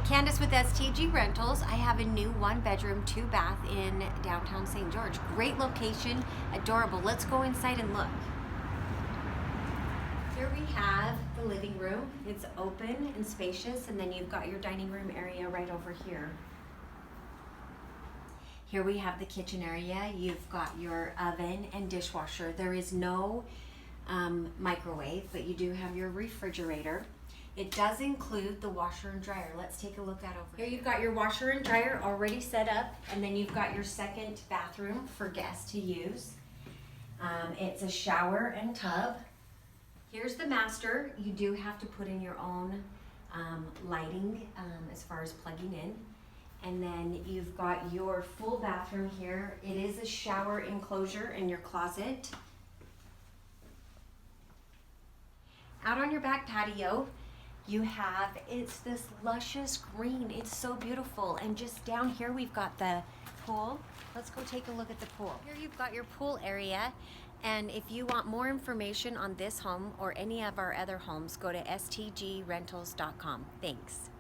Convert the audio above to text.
Candace with STG Rentals. I have a new 1-bedroom, 2-bath in downtown St. George. Great location, adorable. Let's go inside and look. Here we have the living room. It's open and spacious, and then you've got your dining room area right over here. Here we have the kitchen area. You've got your oven and dishwasher. There is no microwave, but you do have your refrigerator. It does include the washer and dryer. Let's take a look at over here. You've got your washer and dryer already set up, and then you've got your second bathroom for guests to use. It's a shower and tub. Here's the master. You do have to put in your own lighting as far as plugging in. And then you've got your full bathroom here. It is a shower enclosure in your closet. Out on your back patio, you have, it's this luscious green. It's so beautiful. And just down here, we've got the pool. Let's go take a look at the pool. Here you've got your pool area. And if you want more information on this home or any of our other homes, go to stgrentals.com. Thanks.